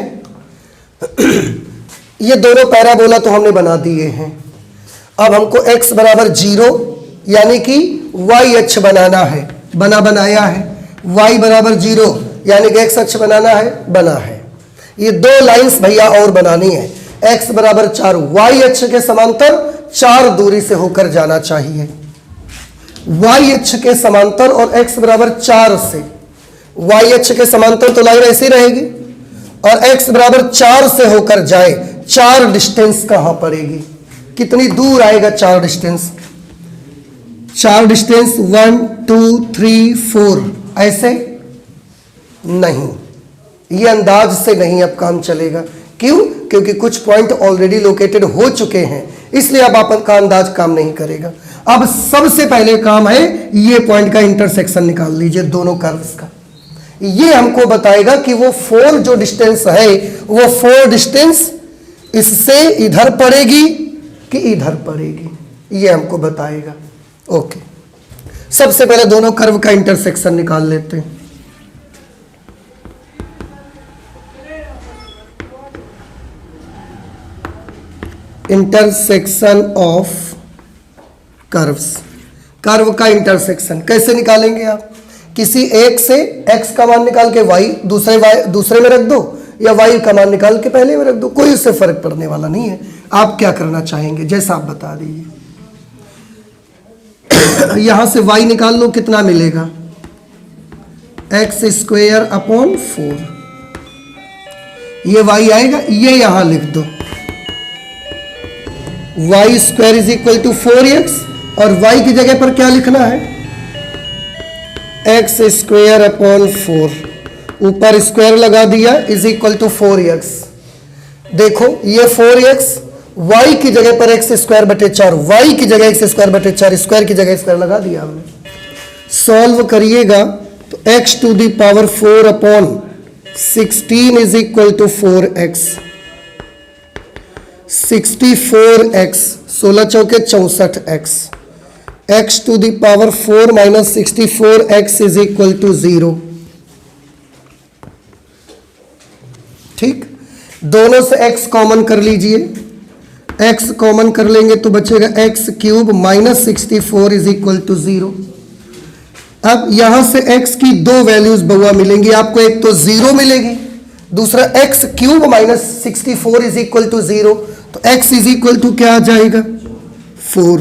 ये दोनों पैराबोला तो हमने बना दिए हैं। अब हमको x बराबर 0 यानी कि y अक्ष बनाना है, बनाया है। y बराबर 0 यानी कि x अक्ष बनाना है, बना है। ये 2 लाइंस भैया और बनानी है। x बराबर 4 y अक्ष के समांतर 4 दूरी से होकर जाना चाहिए। y अक्ष के समांतर और x बराबर 4 से, y अक्ष के समांतर तो लाइन ऐसी रहेगी, और x बराबर 4 से होकर जाए। 4 डिस्टेंस कहां पड़ेगी, कितनी दूर आएगा 4 डिस्टेंस? 4 डिस्टेंस 1 2 3 4 ऐसे नहीं, ये अंदाज से नहीं अब काम चलेगा। क्यों? क्योंकि कुछ पॉइंट ऑलरेडी लोकेटेड हो चुके हैं, इसलिए अब आपका अंदाज काम नहीं करेगा। अब सबसे पहले काम है ये पॉइंट का इंटरसेक्शन निकाल लीजिए दोनों कर्व्स का। ये हमको बताएगा कि वो 4 जो डिस्टेंस है वो 4 डिस्टेंस इससे इधर पड़ेगी कि इधर पड़ेगी, ये हमको बताएगा। ओके, सबसे पहले दोनों कर्व का इंटरसेक्शन निकाल लेते हैं। इंटरसेक्शन ऑफ कर्व्स, कर्व का इंटरसेक्शन कैसे निकालेंगे आप? किसी एक से x का मान निकाल के y दूसरे में रख दो, या y का मान निकाल के पहले में रख दो, कोई उससे फर्क पड़ने वाला नहीं है। आप क्या करना चाहेंगे जैसा आप बता दीजिए। यहां से y निकाल लो, कितना मिलेगा? x² अपॉन 4, ये y आएगा, ये यहां लिख दो। y² is equal to 4x, और y की जगह पर क्या लिखना है? x² अपॉन 4, ऊपर स्क्वायर लगा दिया, इज इक्वल टू 4x। देखो ये 4x, y की जगह पर x² बटे 4, y की जगह x² बटे 4, स्क्वायर की जगह स्क्वायर लगा दिया हमने। सॉल्व करिएगा तो x to the power 4 upon 16 is equal to 4x। 64x, 16 चौके 64x, x to the power 4 minus 64x is equal to 0। ठीक, दोनों से x कॉमन कर लीजिए, x कॉमन कर लेंगे तो बचेगा x³ minus 64 is equal to 0। अब यहां से x की दो वैल्यूज बउआ मिलेंगी आपको, एक तो 0 मिलेगी, दूसरा x³ minus 64 is equal to 0। तो x इज इक्वल टू क्या आ जाएगा? 4।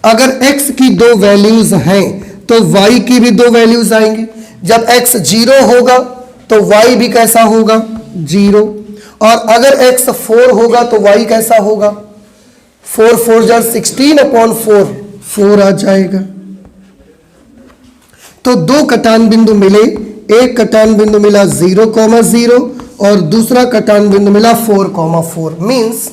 अगर x की दो वैल्यूज हैं तो y की भी दो वैल्यूज आएंगी। जब x 0 होगा तो y भी कैसा होगा? 0। और अगर x 4 होगा तो y कैसा होगा? 4 4 जा 16 अपॉन 4, 4 आ जाएगा। तो दो कटान बिंदु मिले, एक कटान बिंदु मिला 0,0 और दूसरा कटान बिंदु मिला 4,4। मींस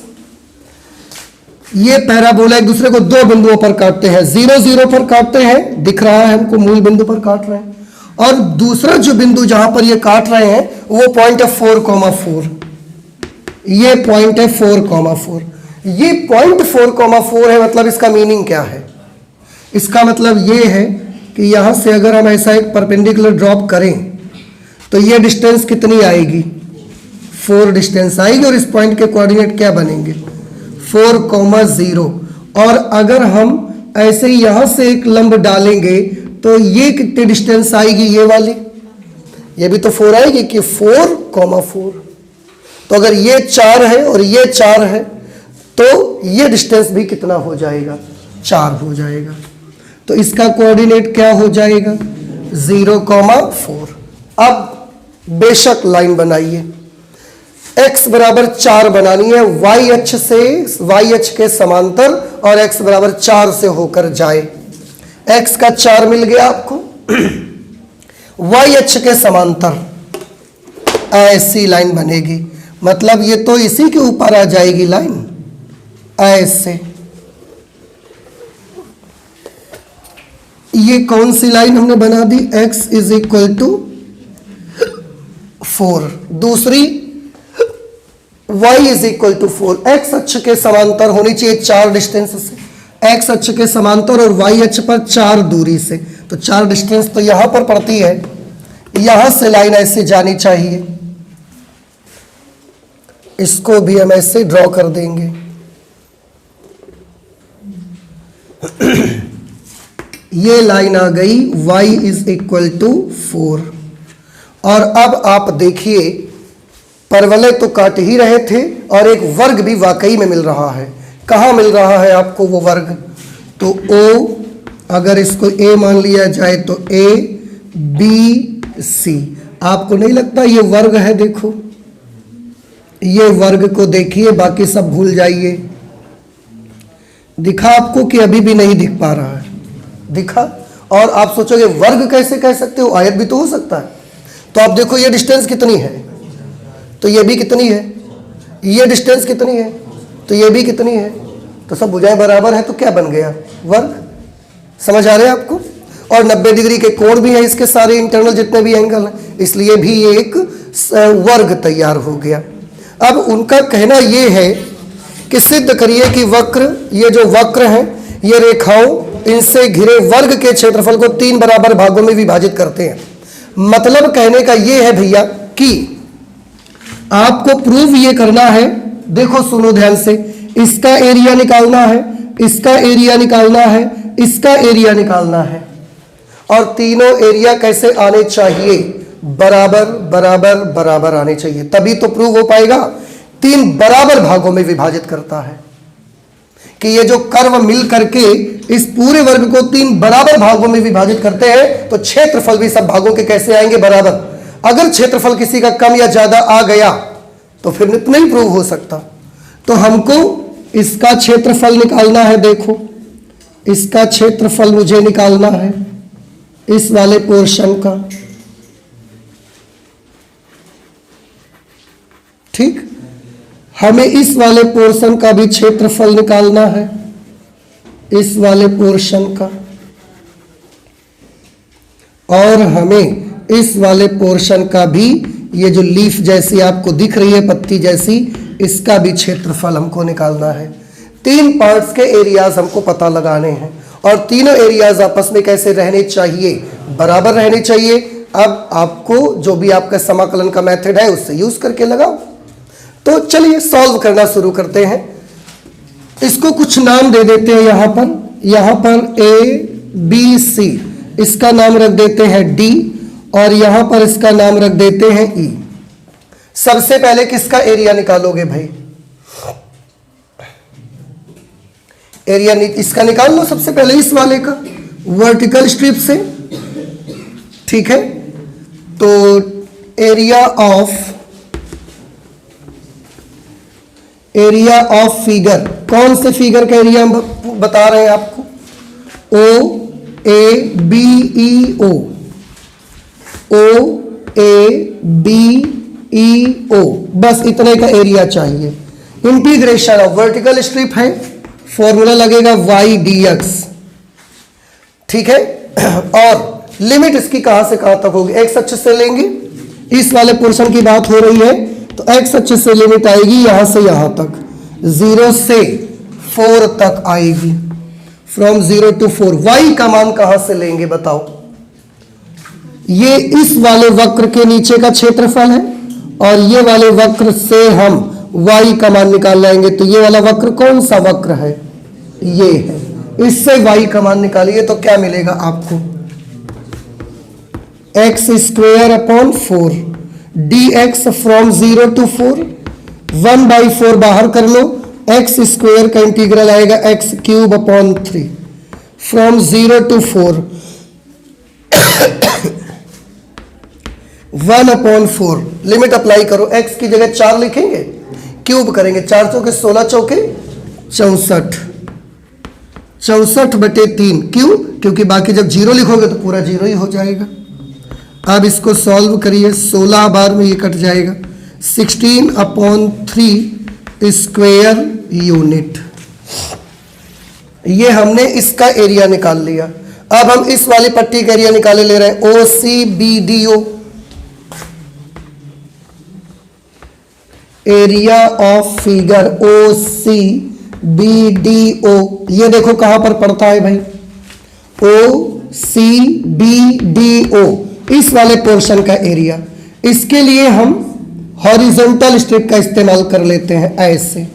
ये पैराबोला एक दूसरे को दो बिंदुओं पर काटते हैं, 0 0 पर काटते हैं, दिख रहा है हमको मूल बिंदु पर काट रहे हैं, और दूसरा जो बिंदु जहां पर ये काट रहे हैं वो पॉइंट है 4,4। ये पॉइंट है 4,4। ये पॉइंट 4,4 है। मतलब इसका मीनिंग क्या है? इसका मतलब ये है कि यहां से अगर हम ऐसा एक परपेंडिकुलर ड्रॉप करें तो ये डिस्टेंस कितनी आएगी? 4 डिस्टेंस आएगी, और इस पॉइंट के कोऑर्डिनेट क्या बनेंगे? 4,0। और अगर हम ऐसे ही यहां से एक लंब डालेंगे तो ये कितनी डिस्टेंस आएगी? ये वाली, ये भी तो 4 आएगी कि 4,4। तो अगर ये 4 है और ये 4 है तो ये डिस्टेंस भी कितना हो जाएगा? 4 हो जाएगा। तो इसका कोऑर्डिनेट क्या हो जाएगा? 0,4। अब बेशक लाइन बनाइए, x बराबर 4 बनानी है, y अक्ष से y अक्ष के समांतर, और x बराबर 4 से होकर जाए। x का 4 मिल गया आपको, y अक्ष के समांतर ऐसी लाइन बनेगी। मतलब ये तो इसी के ऊपर आ जाएगी लाइन, ऐसे। ये कौन सी लाइन हमने बना दी? x is equal to 4। दूसरी y is equal to 4। x अक्ष के समांतर होनी चाहिए 4 डिस्टेंस से, x अक्ष के समांतर और y अक्ष पर 4 दूरी से। तो 4 डिस्टेंस तो यहां पर पड़ती है, यहां से लाइन ऐसे जानी चाहिए। इसको भी हम ऐसे ड्रॉ कर देंगे। ये लाइन आ गई, y इज इक्वल टू 4। और अब आप देखिए, परवलय तो काट ही रहे थे और एक वर्ग भी वाकई में मिल रहा है। कहाँ मिल रहा है आपको वो वर्ग? तो O, अगर इसको A मान लिया जाए तो A B C। आपको नहीं लगता ये वर्ग है? देखो ये वर्ग को देखिए, बाकी सब भूल जाइए। दिखा आपको कि अभी भी नहीं दिख पा रहा है? दिखा। और आप सोचोगे वर्ग कैसे कह सकते हो? आयत भी तो हो सकता है। तो आप देखो ये डिस्टेंस कितनी है, तो ये भी कितनी है, ये डिस्टेंस कितनी है, तो ये भी कितनी है, तो सब भुजाएं बराबर है, तो क्या बन गया, वर्ग। समझ आ रहे हैं आपको। और 90 डिग्री के कोण भी है इसके सारे इंटरनल जितने भी एंगल हैं, इसलिए भी ये एक वर्ग तैयार हो गया। अब उनका कहना ये है कि सिद्ध करिए कि वक्र, ये जो वक्र हैं ये रेखाओं इनसे घिरे वर्ग के क्षेत्रफल को 3 बराबर भागों में विभाजित करते हैं। मतलब कहने का ये है भैया कि आपको प्रूव ये करना है, देखो सुनो ध्यान से, इसका एरिया निकालना है, इसका एरिया निकालना है, इसका एरिया निकालना है, और तीनों एरिया कैसे आने चाहिए, बराबर बराबर बराबर आने चाहिए, तभी तो प्रूव हो पाएगा। 3 बराबर भागों में विभाजित करता है कि ये जो कर्व मिल करके इस पूरे वर्ग को 3 बराबर भागों में विभाजित करते हैं, तो क्षेत्रफल भी सब भागों के कैसे आएंगे, बराबर। अगर क्षेत्रफल किसी का कम या ज्यादा आ गया तो फिर नहीं प्रूव हो सकता। तो हमको इसका क्षेत्रफल निकालना है, देखो इसका क्षेत्रफल मुझे निकालना है इस वाले पोर्शन का, ठीक। हमें इस वाले पोर्शन का भी क्षेत्रफल निकालना है, इस वाले पोर्शन का, और हमें इस वाले पोर्शन का भी, ये जो लीफ जैसी आपको दिख रही है, पत्ती जैसी, इसका भी क्षेत्रफल हमको निकालना है। 3 पार्ट्स के एरियाज हमको पता लगाने हैं, और तीनों एरियाज आपस में कैसे रहने चाहिए, बराबर रहने चाहिए। अब आपको जो भी आपका समाकलन का मेथड है उससे यूज करके लगाओ। तो चलिए सॉल्व करना शुरू करते हैं। इसको कुछ नाम दे देते हैं, यहां पर ABC, इसका नाम रख देते हैं D, और यहां पर इसका नाम रख देते हैं E। सबसे पहले किसका एरिया निकालोगे भाई, एरिया इसका निकाल लो सबसे पहले, इस वाले का, वर्टिकल स्ट्रिप से, ठीक है। तो एरिया ऑफ फिगर, कौन से फिगर का एरिया हम बता रहे हैं आपको, OABEO, OABEO, बस इतने का एरिया चाहिए। इंटीग्रेशन ऑफ वर्टिकल स्ट्रिप है, फॉर्मूला लगेगा y/dx, ठीक है। और लिमिट इसकी कहां से कहां तक होगी, x अक्ष से लेंगे, इस वाले पोर्शन की बात हो रही है, तो x अक्ष से लिमिट आएगी यहां से यहां तक, 0 से 4 तक आएगी, फ्रॉम 0 to 4। y का मान कहां से लेंगे बताओ, ये इस वाले वक्र के नीचे का क्षेत्रफल है, और ये वाले वक्र से हम y का मान निकाल लाएंगे। तो ये वाला वक्र कौन सा वक्र है, ये है, इससे y का मान निकालिए तो क्या मिलेगा आपको, x² 4 dx फ्रॉम 0 to 4, 1/4 बाहर कर लो, x² का इंटीग्रल आएगा x³ from 0 to 4, 1/4, limit apply करो, x की जगह 4 लिखेंगे, क्यूब करेंगे, 4 चौके 16 चौके 64, 64/3, क्यों, क्योंकि बाकी जब 0 लिखोगे तो पूरा 0 ही हो जाएगा। अब इसको सॉल्व करिए, 16 बार में ये कट जाएगा, 16/3 स्क्वायर यूनिट। ये हमने इसका एरिया निकाल लिया। अब हम इस वाली पट्टी का एरिया निकाले ले रहे हैं, OCBDO, area of figure OCBDO, ये देखो कहां पर पड़ता है भाई, OCBDO, इस वाले पोर्शन का एरिया। इसके लिए हम हॉरिजॉन्टल स्ट्रिप का इस्तेमाल कर लेते हैं, ऐसे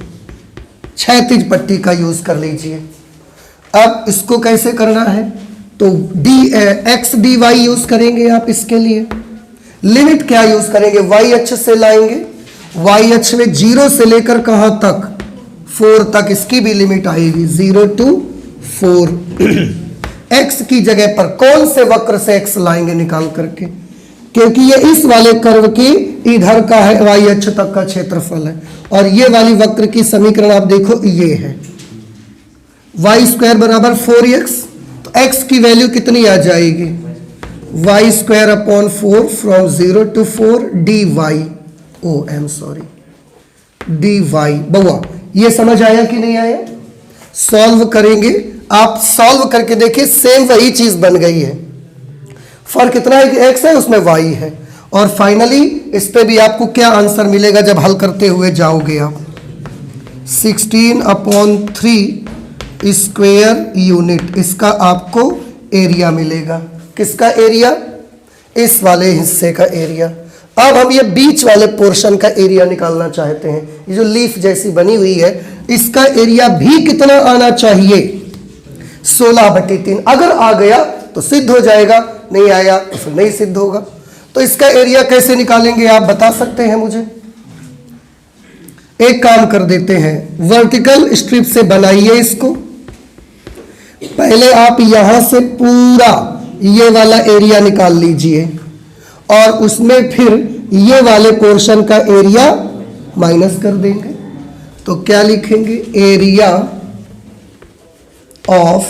क्षैतिज पट्टी का यूज कर लीजिए। अब इसको कैसे करना है, तो x dy यूज करेंगे आप इसके लिए। लिमिट क्या यूज करेंगे, y अक्ष से लाएंगे, y अक्ष में 0 से लेकर कहां तक, 4 तक, इसकी भी लिमिट आएगी 0 to 4। x की जगह पर कौन से वक्र से x लाएंगे निकाल करके, क्योंकि ये इस वाले कर्व के इधर का है, y अक्ष तक का क्षेत्रफल है, और ये वाली वक्र की समीकरण आप देखो ये है, y² = 4x, तो x की वैल्यू कितनी आ जाएगी, y square upon 4 from 0 to 4 dy, dy। बउआ ये समझ आया कि नहीं आया? सॉल्व करेंगे, आप सॉल्व करके देखिए, सेम वही चीज बन गई है। फर्क इतना है कि x है उसमें y है। और फाइनली इस पे भी आपको क्या आंसर मिलेगा जब हल करते हुए जाओगे आप? 16/3 स्क्वायर यूनिट, इसका आपको एरिया मिलेगा। किसका एरिया? इस वाले हिस्से का एरिया। अब हम ये बीच वाले पोर्शन का एरिया निकालना चाहते हैं। ये जो लीफ जैसी बनी हुई है, इसका एरिया भी कितना आना चाहिए? 16/3। अगर आ गया तो सिद्ध हो जाएगा, नहीं आया तो फिर नहीं सिद्ध होगा। तो इसका एरिया कैसे निकालेंगे आप बता सकते हैं मुझे? एक काम कर देते हैं, वर्टिकल स्ट्रिप से बनाइए इसको। पहले आप यहां से पूरा ये वाला एरिया निकाल लीजिए और उसमें फिर ये वाले पोर्शन का एरिया माइनस कर देंगे। तो क्या लिखेंगे? Area of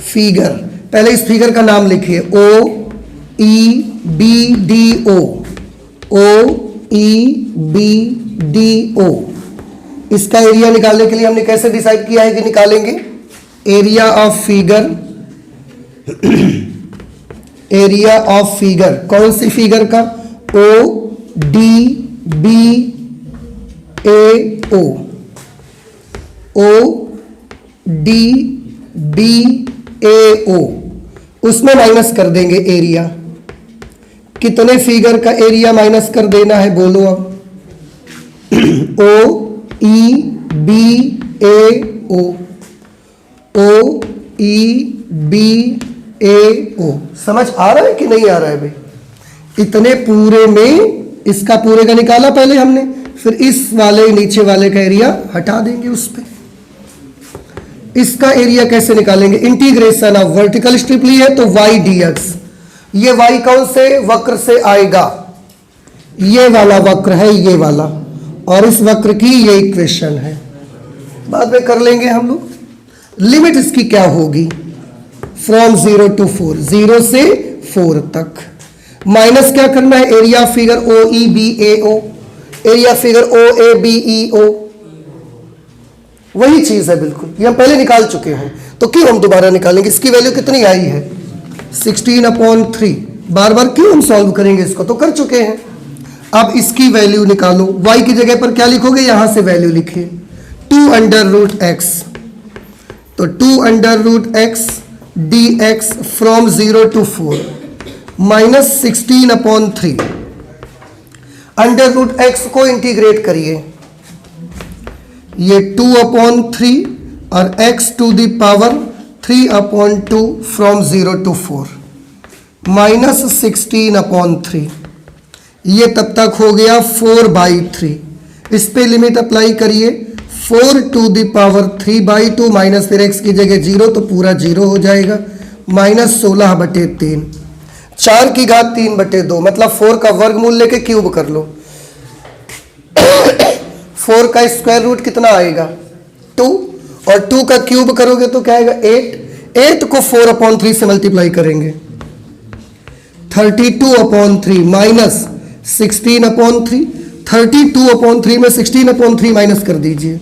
figure. पहले इस फिगर का नाम लिखिए, OEBDO, OEBDO। इसका एरिया निकालने के लिए हमने कैसे डिसाइड किया है कि निकालेंगे? Area of figure, area of figure. कौन सी फिगर का? ODBAO, ODBAO। उसमें माइनस कर देंगे एरिया। कितने फिगर का एरिया माइनस कर देना है बोलो अब? OEBAO, OEBAO। समझ आ रहा है कि नहीं आ रहा है भाई? इतने पूरे में इसका पूरे का निकाला पहले हमने, फिर इस वाले नीचे वाले का एरिया हटा देंगे उस पे। इसका एरिया कैसे निकालेंगे? इंटीग्रेशन ऑफ वर्टिकल स्ट्रिप ली है तो y dx। ये y कौन से वक्र से आएगा? ये वाला वक्र है, ये वाला, और इस वक्र की ये इक्वेशन है, बाद में कर लेंगे हम लोग। लिमिट इसकी क्या होगी? फ्रॉम 0 to 4, 0 से 4 तक। माइनस क्या करना है? Area figure OEBAO, area figure OABEO। वही चीज है बिल्कुल, ये हम पहले निकाल चुके हैं, तो क्यों हम दोबारा निकालेंगे? इसकी वैल्यू कितनी आई है? 16/3। बार बार क्यों हम सॉल्व करेंगे? इसको तो कर चुके हैं। अब इसकी वैल्यू निकालो। y की जगह पर क्या लिखोगे? यहां से वैल्यू लिखिए, 2√x। तो 2√x dx from 0 to 4 minus 16/3। √x को इंटीग्रेट करिए, ये 2/3 और x to the power 3/2 from 0 to 4 minus 16/3। ये तब तक हो गया 4/3। इस पे लिमिट अप्लाई करिए, 4 टू द पावर 3/2 माइनस फिर x की जगह 0 तो पूरा 0 हो जाएगा, माइनस 16/3। 4 की घात 3/2 मतलब 4 का वर्गमूल लेके क्यूब कर लो। 4 का स्क्वायर रूट कितना आएगा? 2, और 2 का क्यूब करोगे तो क्या आएगा? 8। 8 को 4/3 से मल्टीप्लाई करेंगे, 32/3 माइनस 16/3। 32/3 में 16/3 माइनस कर दीजिए,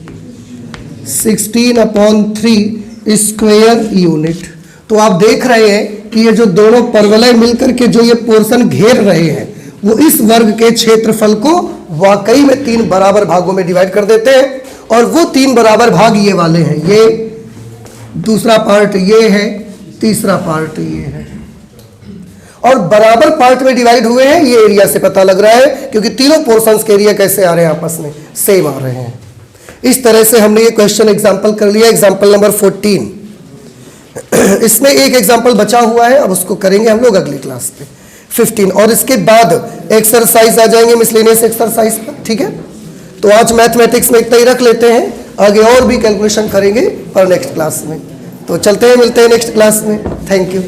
16/3 स्क्वायर यूनिट। तो आप देख रहे हैं कि ये जो दोनों परवलय मिलकर के जो ये पोर्शन घेर रहे हैं, वो इस वर्ग के क्षेत्रफल को वाकई में 3 बराबर भागों में डिवाइड कर देते हैं। और वो 3 बराबर भाग ये वाले हैं, ये दूसरा पार्ट ये है, तीसरा पार्ट ये है, और बराबर पार्ट में डिवाइड हुए हैं। ये एरिया से पता लग रहा है, क्योंकि तीनों पोर्शंस के एरिया कैसे आ रहे हैं? आपस में सेम आ रहे हैं। इस तरह से हमने ये क्वेश्चन एग्जांपल कर लिया, एग्जांपल नंबर 14। इसमें एक एग्जांपल बचा हुआ है, अब उसको करेंगे हम लोग अगली क्लास पे 15, और इसके बाद एक्सरसाइज आ जाएंगे मिसलेनियस एक्सरसाइज पर। ठीक है, तो आज मैथमेटिक्स में इतना ही रख लेते हैं, आगे और भी कैलकुलेशन करेंगे पर नेक्स्ट क्लास में। तो चलते हैं, मिलते हैं नेक्स्ट क्लास में। Thank you.